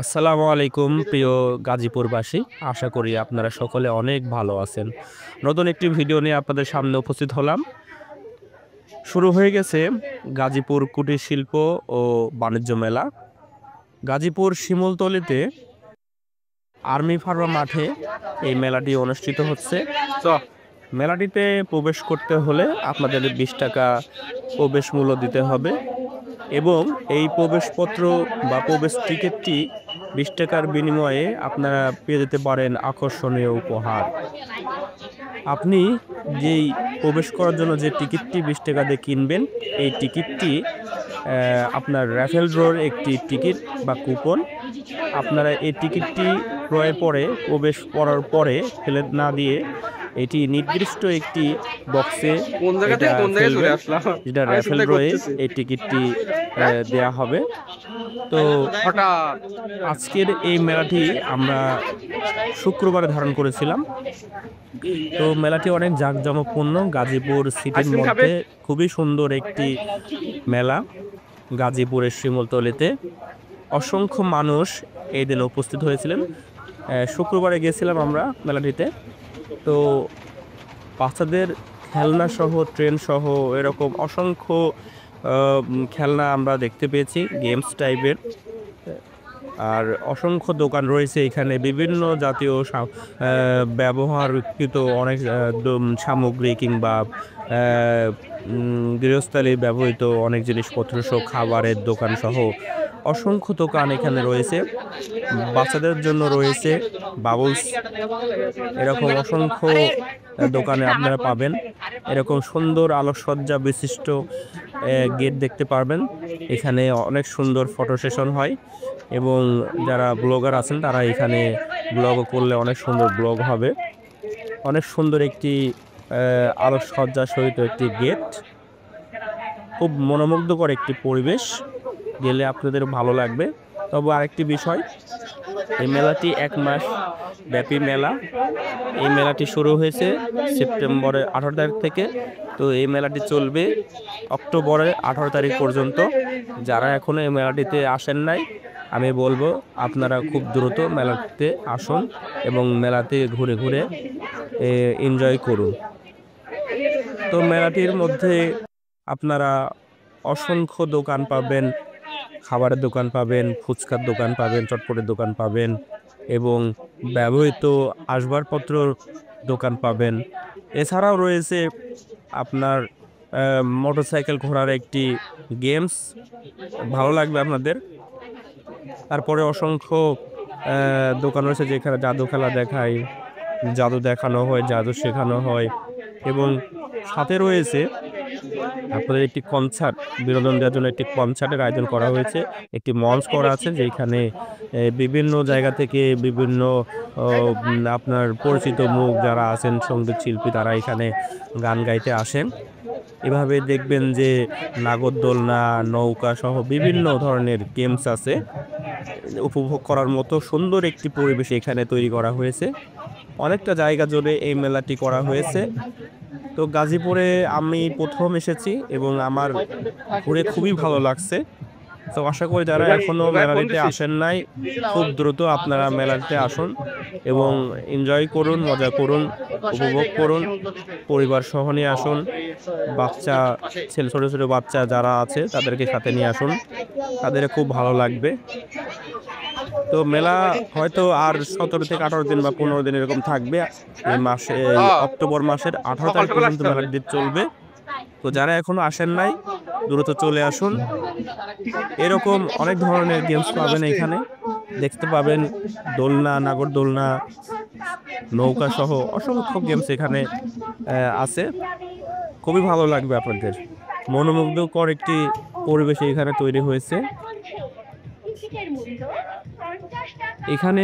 আসসালামু আলাইকুম প্রিয় গাজীপুরবাসী। আশা করি আপনারা সকলে অনেক ভালো আছেন। নতুন একটি ভিডিও নিয়ে আপনাদের সামনে উপস্থিত হলাম। শুরু হয়ে গেছে গাজীপুর কুটির শিল্প ও বাণিজ্য মেলা। গাজীপুর শিমুলতলিতে আর্মি ফার্মা মাঠে এই মেলাটি অনুষ্ঠিত হচ্ছে। মেলাটিতে প্রবেশ করতে হলে আপনাদের 20 টাকা প্রবেশ মূল্য দিতে হবে এবং এই প্রবেশপত্র বা প্রবেশ টিকিটটি 20 টাকার বিনিময়ে আপনারা পেয়ে যেতে পারেন আকর্ষণীয় উপহার। আপনি যেই প্রবেশ করার জন্য যে টিকিটটি 20 টাকা দিয়ে কিনবেন, এই টিকিটটি আপনার র্যাফেল ড্রর একটি টিকিট বা কুপন। আপনারা এই টিকিটটি ক্রয়ের পরে প্রবেশ করার পরে ফেলে না দিয়ে এটি নির্দিষ্ট একটি বক্সে যেটা র্যাফেল ড্রয়ে এই টিকিটটি দেয়া হবে। তো আজকের এই মেলাটি আমরা শুক্রবারে ধারণ করেছিলাম। তো মেলাটি অনেক জাঁকজমকপূর্ণ। গাজীপুর সিটির মধ্যে খুবই সুন্দর একটি মেলা। গাজীপুরের শিমুলতলিতে অসংখ্য মানুষ এই দিন উপস্থিত হয়েছিলেন। শুক্রবারে গিয়েছিলাম আমরা মেলাটিতে। তো বাচ্চাদের খেলনা সহ ট্রেন সহ এরকম অসংখ্য খেলনা আমরা দেখতে পেয়েছি, গেমস টাইপের। আর অসংখ্য দোকান রয়েছে এখানে, বিভিন্ন জাতীয় ব্যবহারকৃত অনেক সামগ্রী কিংবা গৃহস্থালী ব্যবহৃত অনেক জিনিসপত্র সহ খাবারের দোকান সহ অসংখ্য দোকান এখানে রয়েছে। বাচ্চাদের জন্য রয়েছে বাবলস, এরকম অসংখ্য দোকানে আপনারা পাবেন। এরকম সুন্দর আলোকসজ্জা বিশিষ্ট গেট দেখতে পারবেন। এখানে অনেক সুন্দর ফটো সেশন হয় এবং যারা ব্লগার আছেন তারা এখানে ব্লগ করলে অনেক সুন্দর ব্লগ হবে। অনেক সুন্দর একটি আলোকসজ্জা সহিত একটি গেট, খুব মনোমুগ্ধকর একটি পরিবেশ। গেলে আপনাদের ভালো লাগবে। তবে আরেকটি বিষয়, এই মেলাটি 1 মাস ব্যাপী মেলা। এই মেলাটি শুরু হয়েছে সেপ্টেম্বরের 18 তারিখ থেকে। তো এই মেলাটি চলবে অক্টোবরের 18 তারিখ পর্যন্ত। যারা এখনো এই মেলাটিতে আসেন নাই, আমি বলবো আপনারা খুব দ্রুত মেলাতে আসুন এবং মেলাতে ঘুরে ঘুরে এনজয় করুন। তো মেলাটির মধ্যে আপনারা অসংখ্য দোকান পাবেন, খাবারের দোকান পাবেন, ফুচকার দোকান পাবেন, চটপটের দোকান পাবেন এবং ব্যবহৃত আসবাবপত্র দোকান পাবেন। এছাড়াও রয়েছে আপনার মোটরসাইকেল ঘোরার একটি গেমস, ভালো লাগবে আপনাদের। তারপরে অসংখ্য দোকান রয়েছে যেখানে জাদু খেলা দেখায়, জাদু দেখানো হয়, জাদু শেখানো হয় এবং সাথে রয়েছে আপনাদের একটি কনসার্ট, বিনোদন দেওয়ার জন্য একটি কনসার্টের আয়োজন করা হয়েছে। একটি মঞ্চ করা আছে যেখানে বিভিন্ন জায়গা থেকে বিভিন্ন আপনার পরিচিত মুখ যারা আছেন সঙ্গীত শিল্পী তারা এখানে গান গাইতে আসেন। এভাবে দেখবেন যে নাগরদোলনা, নৌকা সহ বিভিন্ন ধরনের গেমস আছে। উপভোগ করার মতো সুন্দর একটি পরিবেশ এখানে তৈরি করা হয়েছে। অনেকটা জায়গা জুড়ে এই মেলাটি করা হয়েছে। তো গাজীপুরে আমি প্রথম এসেছি এবং আমার ঘুরে খুবই ভালো লাগছে। তো আশা করি যারা এখনো মেলাটিতে আসেন নাই, খুব দ্রুত আপনারা মেলাটিতে আসুন এবং এনজয় করুন, মজা করুন, উপভোগ করুন। পরিবার সহ নিয়ে আসুন। বাচ্চা ছোট ছোট বাচ্চা যারা আছে তাদেরকে সাথে নিয়ে আসুন, তাদের খুব ভালো লাগবে। তো মেলা হয়তো আর 17 থেকে 18 দিন বা 15 দিন এরকম থাকবে। এই মাসে অক্টোবর মাসের 18 তারিখ পর্যন্ত মেলাটি চলবে। তো যারা এখনো আসেন নাই, দ্রুত চলে আসুন। এরকম অনেক ধরনের গেমস পাবেন এখানে, দেখতে পাবেন দোলনা, নাগরদোলনা, নৌকা সহ অসংখ্য গেমস এখানে আছে। খুবই ভালো লাগবে আপনাদের। মনোমুগ্ধকর একটি পরিবেশ এখানে তৈরি হয়েছে। এখানে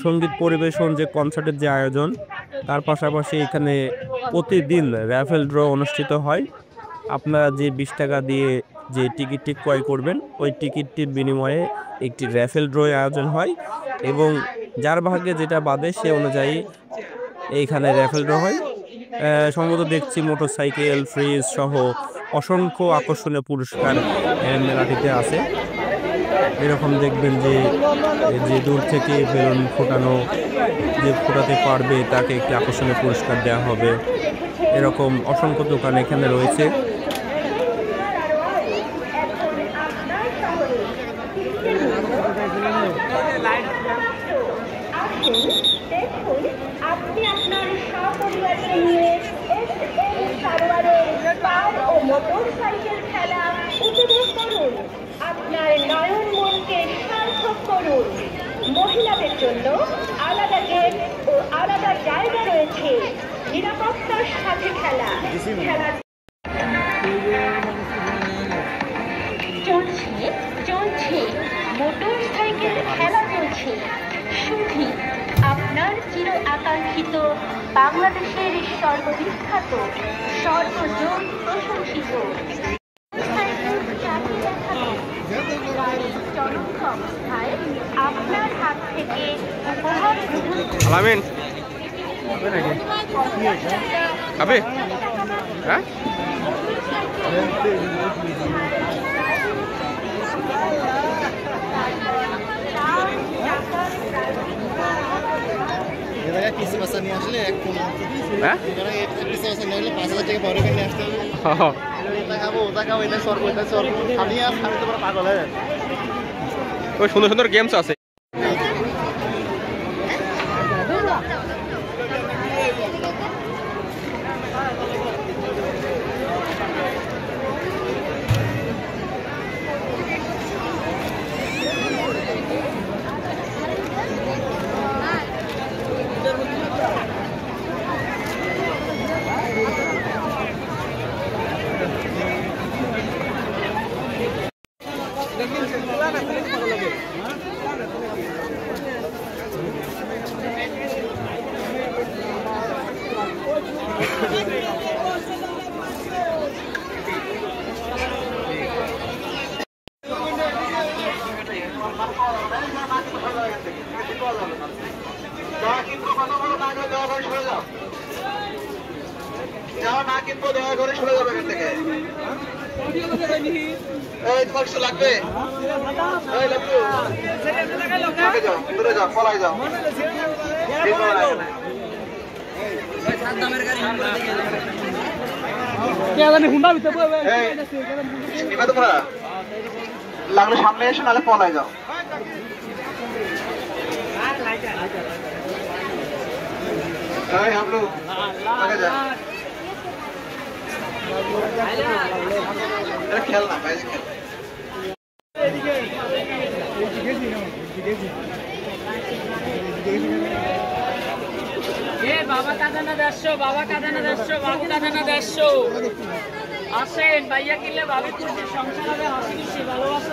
সঙ্গীত পরিবেশন, যে কনসার্টের যে আয়োজন, তার পাশাপাশি এখানে প্রতিদিন র্যাফেল ড্র অনুষ্ঠিত হয়। আপনারা যে 20 টাকা দিয়ে যে টিকিটটি ক্রয় করবেন, ওই টিকিটটির বিনিময়ে একটি র্যাফেল ড্র আয়োজন হয় এবং যার ভাগ্যে যেটা বাদে সে অনুযায়ী এইখানে র্যাফেল ড্র হয়। সম্ভবত দেখছি মোটরসাইকেল, ফ্রিজ সহ অসংখ্য আকর্ষণীয় পুরস্কার মেলাটিতে আছে। এরকম দেখবেন যে যে দূর থেকে বেলুন ফোটানো, যে ফোটাতে পারবে তাকে একটি আকর্ষণীয় পুরস্কার দেওয়া হবে। এরকম অসংখ্য দোকান এখানে রয়েছে। আপনি আপনার সপরিবারকে নিয়ে পার ও মোটর সাইকেল খেলা উপভোগ করুন। আপনার নয়ন মনকে সার্থক করুন। মহিলাদের জন্য আলাদা গেট ও আলাদা জায়গা রয়েছে। নিরাপত্তার সাথে খেলা চলছে মোটর সাইকেল খেলা চলছে। শুধু আপনার চির আকাঙ্ক্ষিত বাংলাদেশের সর্ববিখ্যাত সর্বজন প্রশংসিত চলন্ত অবস্থায় আপনার হাত থেকে উপহার কিছু বাচ্চা নিয়ে আসলে এক কিছু বাচ্চা নিয়ে আসলে 5,000 টাকা বড় নিয়ে আসতে হবে। ওটা খাবো এটা সর্ব আমি আর আমি তো পাগল হয়ে ওই সুন্দর সুন্দর গেমস আছে। যাও না কিনবো দয়া করে সরে যাবে এখান থেকে। এই তোমার কিছু লাগবে? এই লাগবে যাও দূরে যাও পলাই যাও। তোমরা লাগলে সামনে এসো নাহলে পলাই যাও। हम लोग आगे जा खेलना भाई बाबा कादाना 150 बाबा कादाना 150 बाबू कादाना 150 আসেন ভাইয়া কিনলে ভাবি করতে সংসার হবে হাসি খুশি ভালোবাসা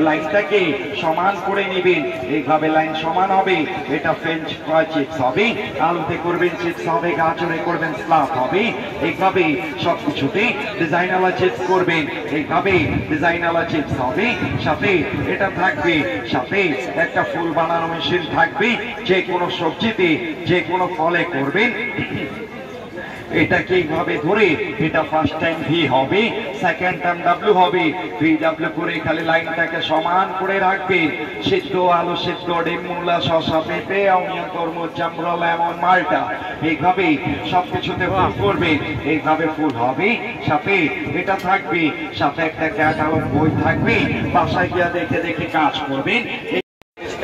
লাইনটাকে সমান করে নেবেন। এইভাবে লাইন সমান হবে। এটা ফ্রেঞ্চ ফ্রাই চিপস হবে, আলুতে করবেন চিপস হবে, গাজরে করবেন স্লাভ হবে। এইভাবে সবকিছুতে ডিজাইনালা চিপস করবেন। এইভাবে ডিজাইনালা চিপস হবে। সাথে এটা থাকবে, সাথে একটা ফুল বানানো মেশিন থাকবে। যে কোনো সবজিতে যে কোনো ফলে করবেন। এটাকে এইভাবে ধরে এটা ফার্স্ট টাইম ভি হবে, সেকেন্ড টাইম ডাব্লিউ হবে। ভি ডাব্লিউ করে খালি লাইনটাকে সমান করে রাখবেন। সিদ্ধ আলু, সিদ্ধ ডিম, মূলা, শসা, পেঁপে, অনিয়ন, তরমুজ, জামরুল, লেমন, মালটা, এইভাবে সবকিছুতে ফুল করবেন। এইভাবে ফুল হবে। সাথে এটা থাকবে, সাথে একটা ক্যাটালগ বই থাকবে। বাসায় গিয়ে দেখে দেখে কাজ করবেন।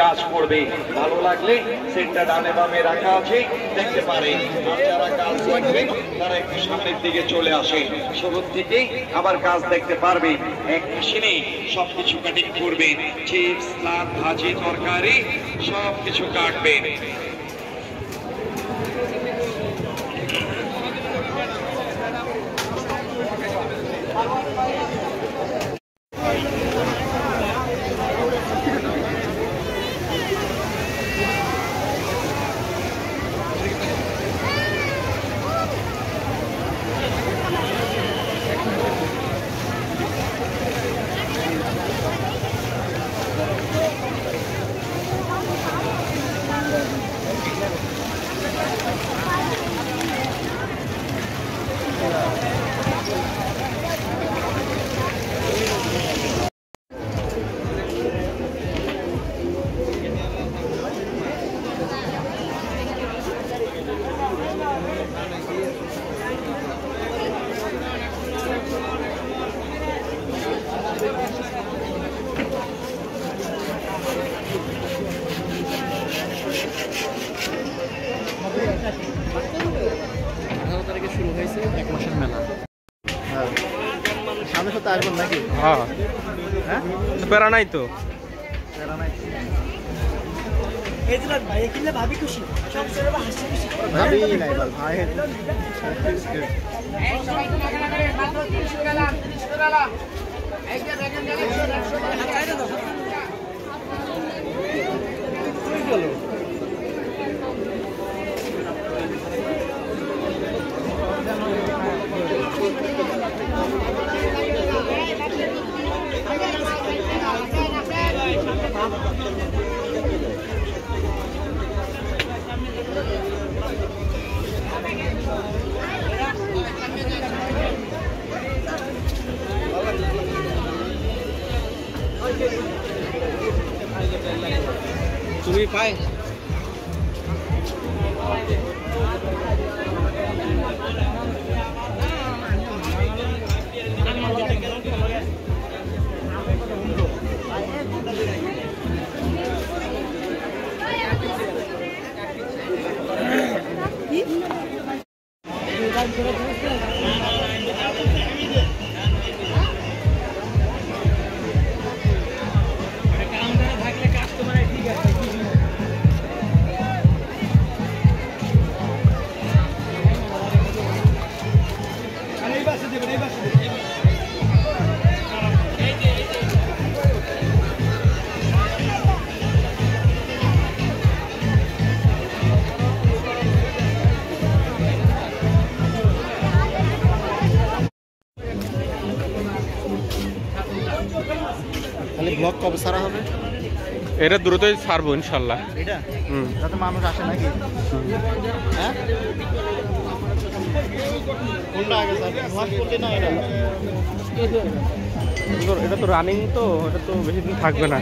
কাজ করবে। ভালো লাগলে সেটটা ডানে বামে রাখা আছে, দেখতে পারে। আর যারা কাজ দেখবেন তারা একটু সামনের দিকে চলে আসে। শুরুর থেকেই আবার কাজ দেখতে পারবে। এক মেশিনে সবকিছু কাটিং করবেন। চিপস, স্লাদ, ভাজি, তরকারি সবকিছু কাটবেন। তো আসবেন নাকি? হ্যাঁ হ্যাঁ, প্যারা নাই তো। ভাবি নাই বল ভাই। তুমি পাই তাহলে ব্লগ কবে সারা হবে? এটা দ্রুতই ছাড়বো ইনশাল্লাহ। এটা যাতে মানুষ আসে নাকি? হ্যাঁ, কোনটা আগে স্যার? ব্লগ করতে না এটা এটা তো রানিং, তো এটা তো বেশি দিন থাকবে না।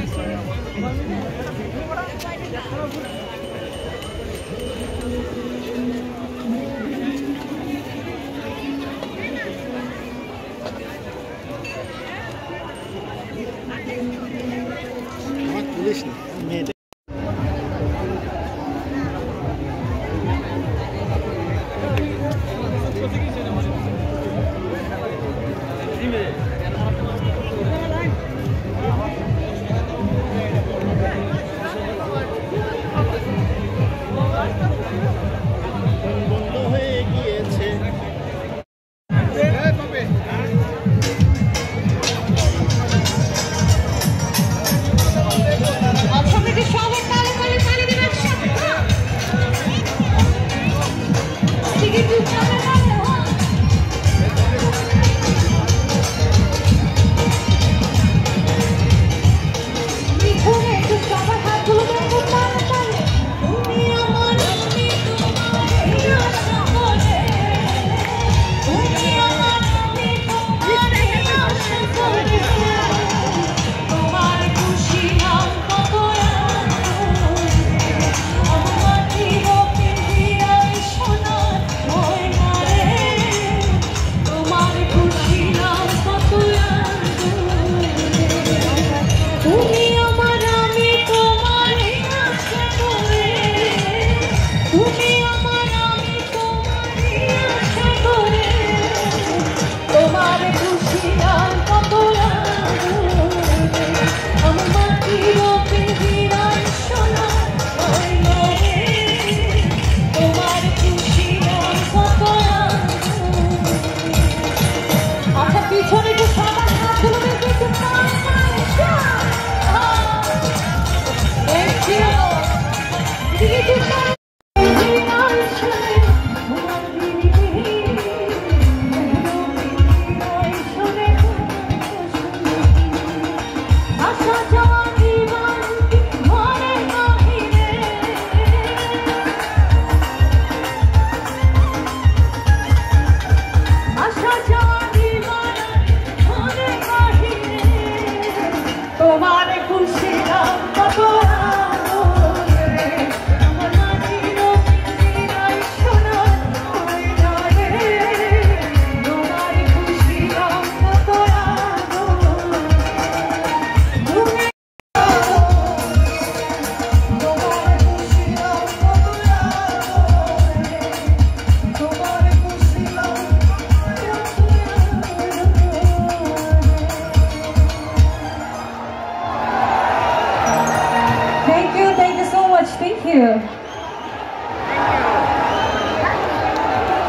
আমার পুলিশ না মেয়েদের। বন্ধ হয়ে গিয়েছে।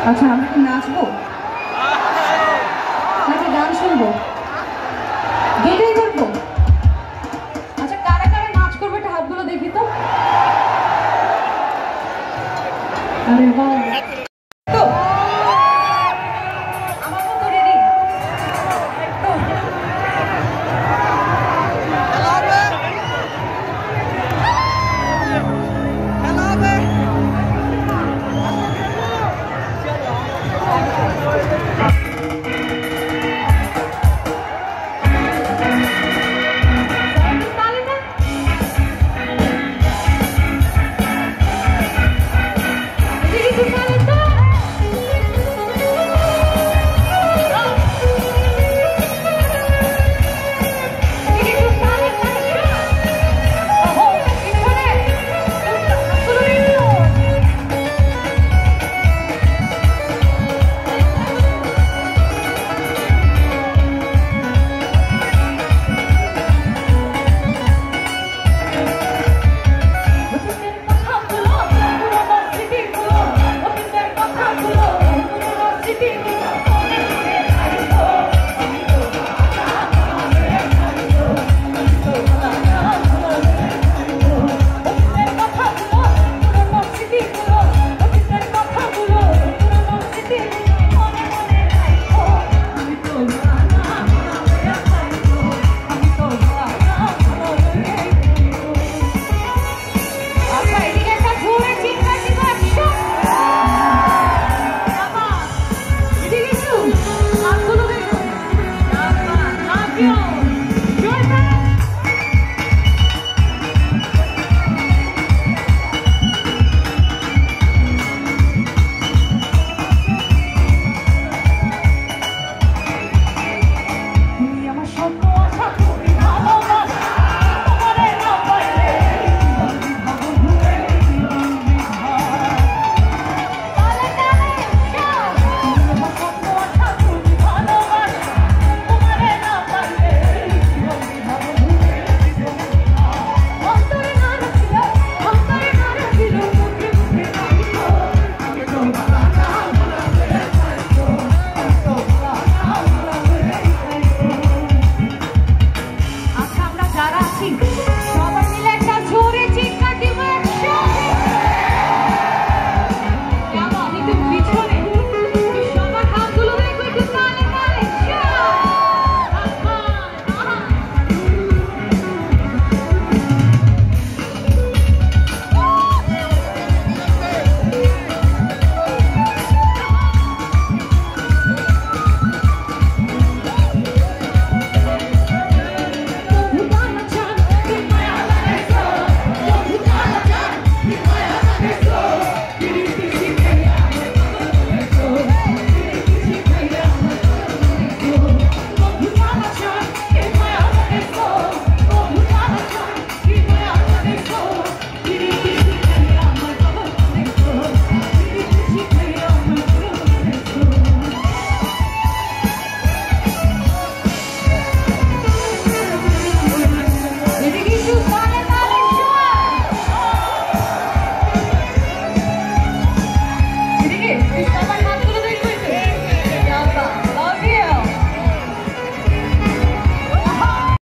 আচ্ছা আমরা কি নাচবো নাকি গান শুনবো দুটোই করবো আচ্ছা কারা কারা নাচ করবে একটা হাতগুলো দেখি তো আরে বাহ